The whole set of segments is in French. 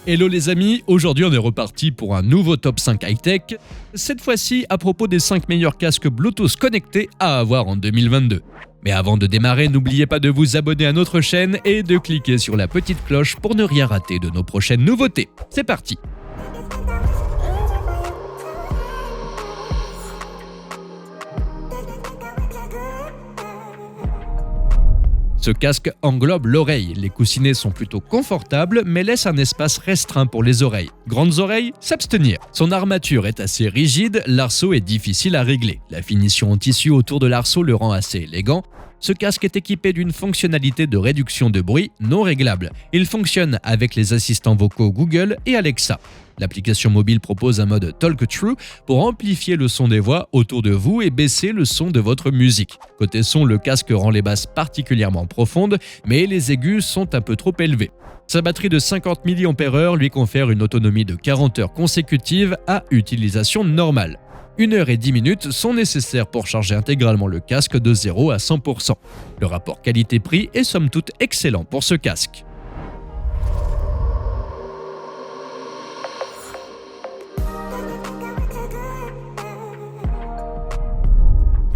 Hello les amis, aujourd'hui on est reparti pour un nouveau top 5 high-tech, cette fois-ci à propos des 5 meilleurs casques Bluetooth connectés à avoir en 2022. Mais avant de démarrer, n'oubliez pas de vous abonner à notre chaîne et de cliquer sur la petite cloche pour ne rien rater de nos prochaines nouveautés. C'est parti! Ce casque englobe l'oreille. Les coussinets sont plutôt confortables, mais laissent un espace restreint pour les oreilles. Grandes oreilles, s'abstenir. Son armature est assez rigide, l'arceau est difficile à régler. La finition en tissu autour de l'arceau le rend assez élégant. Ce casque est équipé d'une fonctionnalité de réduction de bruit non réglable. Il fonctionne avec les assistants vocaux Google et Alexa. L'application mobile propose un mode Talk True pour amplifier le son des voix autour de vous et baisser le son de votre musique. Côté son, le casque rend les basses particulièrement profondes, mais les aigus sont un peu trop élevés. Sa batterie de 50 mAh lui confère une autonomie de 40 heures consécutives à utilisation normale. 1 heure et 10 minutes sont nécessaires pour charger intégralement le casque de 0 à 100%. Le rapport qualité-prix est somme toute excellent pour ce casque.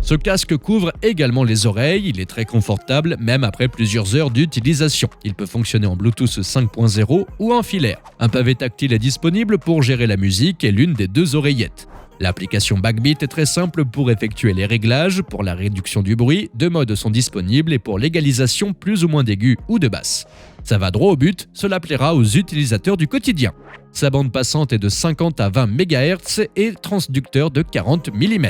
Ce casque couvre également les oreilles, il est très confortable même après plusieurs heures d'utilisation. Il peut fonctionner en Bluetooth 5.0 ou en filaire. Un pavé tactile est disponible pour gérer la musique et l'une des deux oreillettes. L'application Backbeat est très simple pour effectuer les réglages. Pour la réduction du bruit, 2 modes sont disponibles et pour l'égalisation plus ou moins d'aigus ou de basses. Ça va droit au but, cela plaira aux utilisateurs du quotidien. Sa bande passante est de 50 à 20 MHz et transducteur de 40 mm.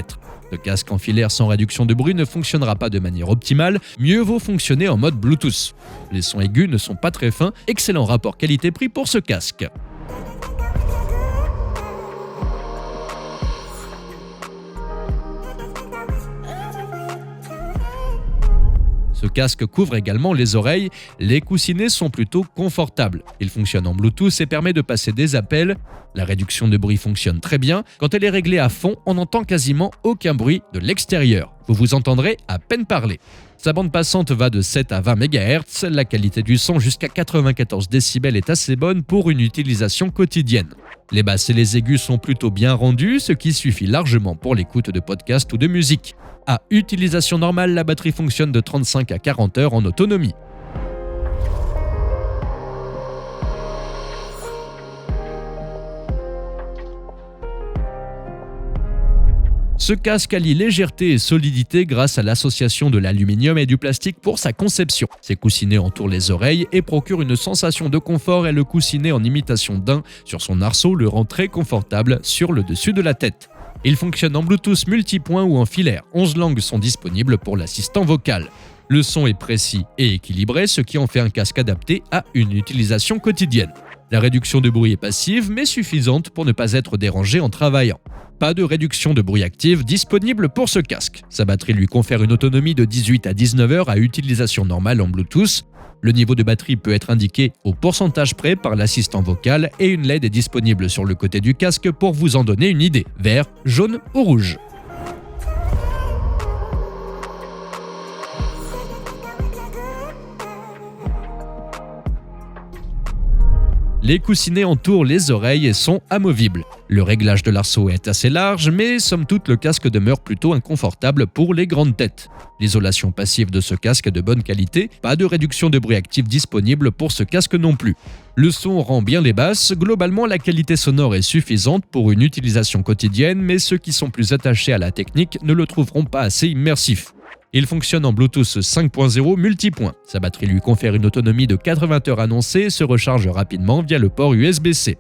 Le casque en filaire sans réduction de bruit ne fonctionnera pas de manière optimale, mieux vaut fonctionner en mode Bluetooth. Les sons aigus ne sont pas très fins, excellent rapport qualité-prix pour ce casque. Ce casque couvre également les oreilles, les coussinets sont plutôt confortables. Il fonctionne en Bluetooth et permet de passer des appels. La réduction de bruit fonctionne très bien. Quand elle est réglée à fond, on n'entend quasiment aucun bruit de l'extérieur. Vous vous entendrez à peine parler. Sa bande passante va de 7 à 20 MHz. La qualité du son jusqu'à 94 décibels est assez bonne pour une utilisation quotidienne. Les basses et les aigus sont plutôt bien rendus, ce qui suffit largement pour l'écoute de podcasts ou de musique. À utilisation normale, la batterie fonctionne de 35 à 40 heures en autonomie. Ce casque allie légèreté et solidité grâce à l'association de l'aluminium et du plastique pour sa conception. Ses coussinets entourent les oreilles et procurent une sensation de confort et le coussinet en imitation d'un sur son arceau le rend très confortable sur le dessus de la tête. Il fonctionne en Bluetooth multipoint ou en filaire. 11 langues sont disponibles pour l'assistant vocal. Le son est précis et équilibré, ce qui en fait un casque adapté à une utilisation quotidienne. La réduction de bruit est passive, mais suffisante pour ne pas être dérangé en travaillant. Pas de réduction de bruit active disponible pour ce casque. Sa batterie lui confère une autonomie de 18 à 19 heures à utilisation normale en Bluetooth. Le niveau de batterie peut être indiqué au pourcentage près par l'assistant vocal et une LED est disponible sur le côté du casque pour vous en donner une idée. Vert, jaune ou rouge. Les coussinets entourent les oreilles et sont amovibles. Le réglage de l'arceau est assez large, mais somme toute le casque demeure plutôt inconfortable pour les grandes têtes. L'isolation passive de ce casque est de bonne qualité, pas de réduction de bruit actif disponible pour ce casque non plus. Le son rend bien les basses, globalement la qualité sonore est suffisante pour une utilisation quotidienne, mais ceux qui sont plus attachés à la technique ne le trouveront pas assez immersif. Il fonctionne en Bluetooth 5.0 multipoint. Sa batterie lui confère une autonomie de 80 heures annoncée et se recharge rapidement via le port USB-C.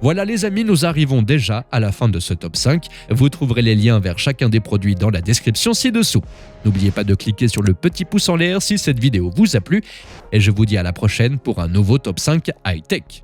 Voilà les amis, nous arrivons déjà à la fin de ce top 5. Vous trouverez les liens vers chacun des produits dans la description ci-dessous. N'oubliez pas de cliquer sur le petit pouce en l'air si cette vidéo vous a plu. Et je vous dis à la prochaine pour un nouveau top 5 high-tech.